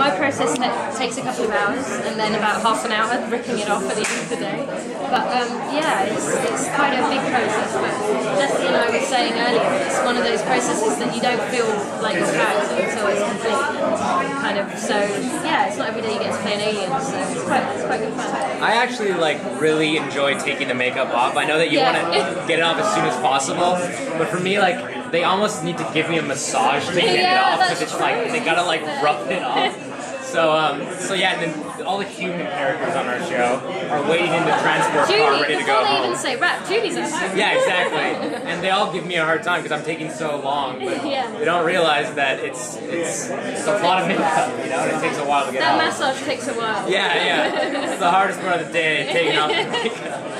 my process takes a couple of hours, and then about half an hour ripping it off at the end of the day. But yeah, it's quite a big process. But just, you know, I was saying earlier, it's one of those processes that you don't feel like your character until it's complete. Kind of. So yeah, it's not every day you get to play an alien, so it's quite good fun. I actually like really enjoy taking the makeup off. I know that you want to get it off as soon as possible, but for me, like, they almost need to give me a massage to get it off, because it's like they gotta like rough it off. So yeah, and then all the human characters on our show are waiting in the transport car ready to go home. Before they even say Rath, Julie's us. Yeah, exactly. And they all give me a hard time because I'm taking so long, but they don't realize that it's a lot of makeup, you know, and it takes a while to get that off. That massage takes a while. Yeah. It's the hardest part of the day, taking off the makeup.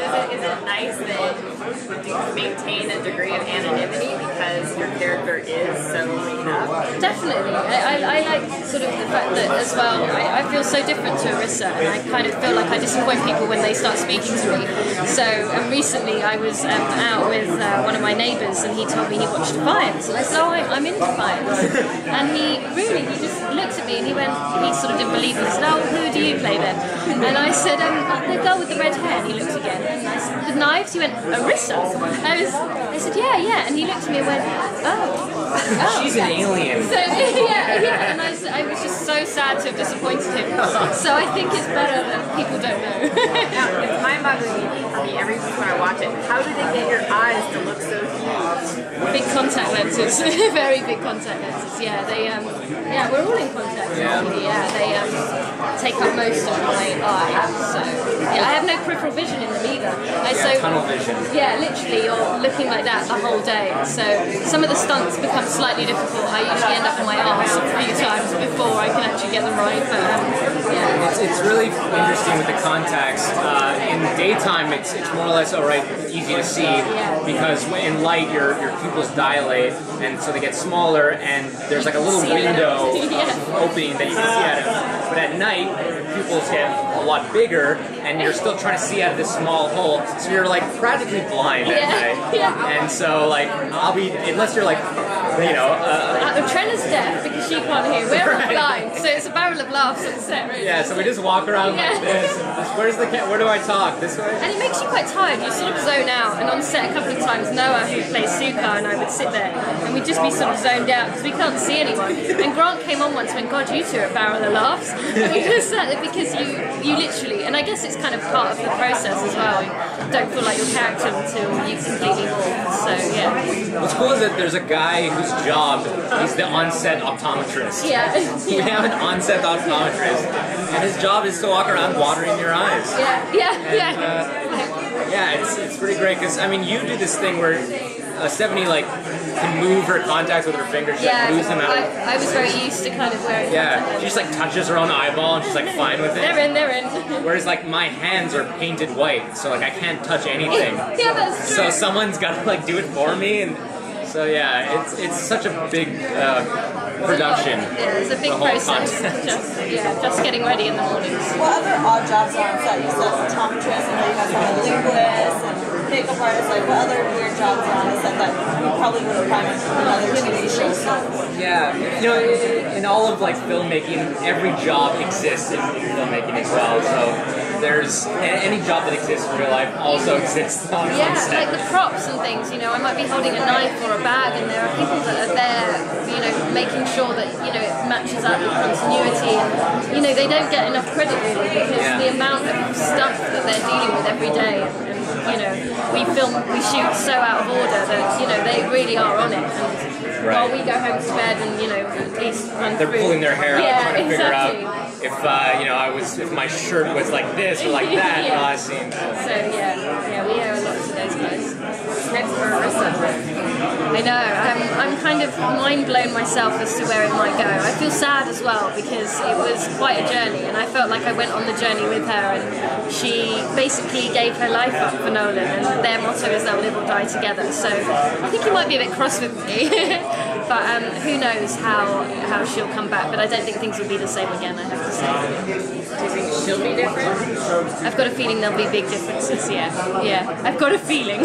Is it nice that you maintain a degree of anonymity because your character is so made up? Definitely. I like sort of the fact that as well, I feel so different to Arissa, and I kind of feel like I disappoint people when they start speaking to me. So recently I was out with one of my neighbours, and he told me he watched Defiance, and I said, oh, I'm in Defiance. And he just looked at me and he sort of didn't believe me. He said, oh, who do you play then? And I said, the girl with the red hair. And he looked again, and I said, with knives? He went, Arissa? I said, yeah. And he looked at me and went, oh. She's an alien. So, yeah. And I was just so sad to have disappointed him. So I think it's better that people don't know. Now, it's mind-boggling for me every week when I watch it. How do they get your eyes to look so huge? Big contact lenses, very big contact lenses. Yeah, we're all in contact. Yeah. They take up most of my eye. So yeah, I have no peripheral vision in them either. Tunnel vision. Yeah, literally, you're looking like that the whole day. So some of the stunts become slightly difficult. I usually end up on my arse a few times before I can actually get them right. But yeah, it's really interesting with the contacts. In daytime, it's more or less alright, easy to see, because in light your pupils dilate, and so they get smaller, and there's like a little window opening that you can see out of. But at night, your pupils get a lot bigger, and you're still trying to see out of this small hole, so you're like practically blind at night. Yeah. And so like unless you're like, you know, Trenor's deaf because she can't hear. We're all blind, so it's a barrel of laughs on set, really. Yeah, so we just walk around like this. Where do I talk? This way? And it makes you quite tired. You sort of zone out. And on set a couple of times, Noah, who plays Suka, and I would sit there, and we'd just be sort of zoned out because we can't see anyone. And Grant came on once and went, God, you two are a barrel of laughs. And we just sat there because you literally, and I guess it's kind of part of the process as well. You don't feel like your character until you completely morph. So yeah. What's cool is that there's a guy whose job, he's the on-set optometrist. Yeah. We have an on-set optometrist, and his job is to walk around watering your eyes. Yeah, it's pretty great, because, I mean, you do this thing where Stephanie, like, can move her contacts with her fingers, she like, moves them out. I was very used to kind of wearing she just, like, touches her own eyeball, and she's, like, fine with it. They're in. Whereas, like, my hands are painted white, so, like, I can't touch anything. Yeah, that's true. So someone's got to, like, do it for me, and so, yeah, it's such a big production. It's a big process. Just getting ready in the mornings. What other odd jobs are on set? You said optometrist, and you guys have a linguist and makeup artist. Like, what other weird jobs are on the set that you probably would have found in other TV shows? Yeah, you know, in all of like filmmaking, every job exists in filmmaking as well. So there's any job that exists in real life also exists on set. Like the props and things. You know, I might be holding a knife or a bag, and there are people that are there, you know, making sure that, you know, it matches up with continuity, and, you know, they don't get enough credit really because the amount of stuff that they're dealing with every day, and you know, we shoot so out of order that, you know, they really are on it, and while we go home to bed and, you know, at least run they're through. pulling their hair out, trying to figure exactly. out if you know, if my shirt was like this or like that in all scenes. So yeah, we owe a lot to those guys. Next for Arissa. I know, I'm kind of mind blown myself as to where it might go. I feel sad as well because it was quite a journey, and I felt like I went on the journey with her, and she basically gave her life up for Nolan, and their motto is they'll live or die together. So I think he might be a bit cross with me, but who knows how she'll come back, but I don't think things will be the same again, I have to say. Do you think she'll be different? I've got a feeling there'll be big differences, yeah, I've got a feeling.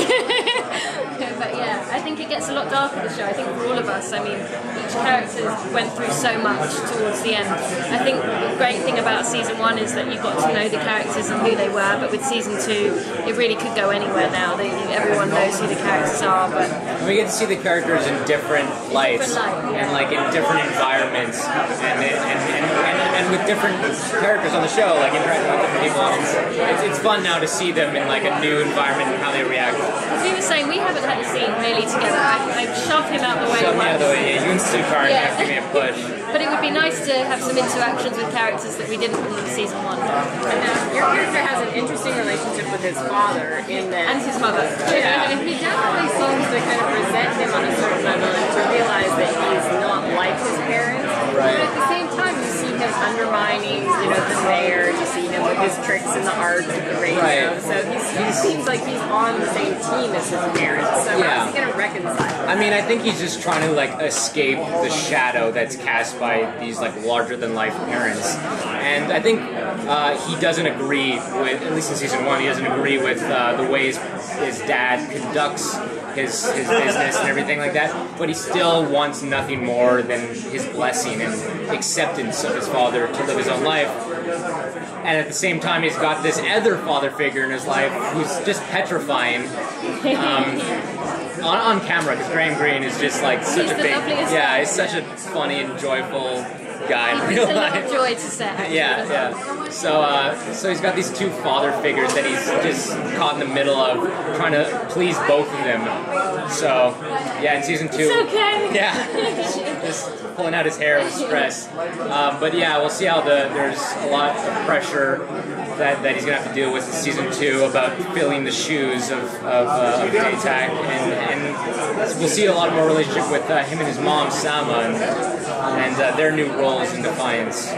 But yeah, I think it gets a lot darker, the show. I think for all of us, I mean, each characters went through so much towards the end. I think the great thing about season 1 is that you got to know the characters and who they were, but with season 2, it really could go anywhere now. Everyone knows who the characters are, but we get to see the characters in different lights and like in different environments and with different characters on the show, like interacting with different people. It's fun now to see them in like a new environment and how they react. As we were saying, we haven't had a scene really together. I shoved him out the way. Shove me out of the way. Yeah, you instant card and have to give me a push. But it would be nice to have some interactions with characters that we didn't in season 1. Your character has an interesting relationship with his father in that, And his mother. yeah, and he definitely seems to kind of resent him on a certain level and to realize that he's not like his parents. Right. But at the same time, you see him undermining, the mayor. You see him with his tricks in the arts with the radio. Right. So he seems like he's on the same team as his parents. So how's he going to reconcile? I mean, I think he's just trying to like escape the shadow that's cast by these like larger than life parents, and I think he doesn't agree with, at least in season 1, he doesn't agree with the ways his dad conducts his business and everything like that, but he still wants nothing more than his blessing and acceptance of his father to live his own life. And at the same time, he's got this other father figure in his life who's just petrifying on camera, because Graham Greene is just like such a big, he's such a funny and joyful guy in real life. It's a lot of joy to set. Yeah. So he's got these two father figures that he's just caught in the middle of, trying to please both of them. So yeah, in season 2, It's okay. yeah, just pulling out his hair with stress. But yeah, we'll see how there's a lot of pressure that he's gonna have to deal with in season 2 about filling the shoes of Daytak, and we'll see a lot more relationship with him and his mom Sama and their new roles in Defiance.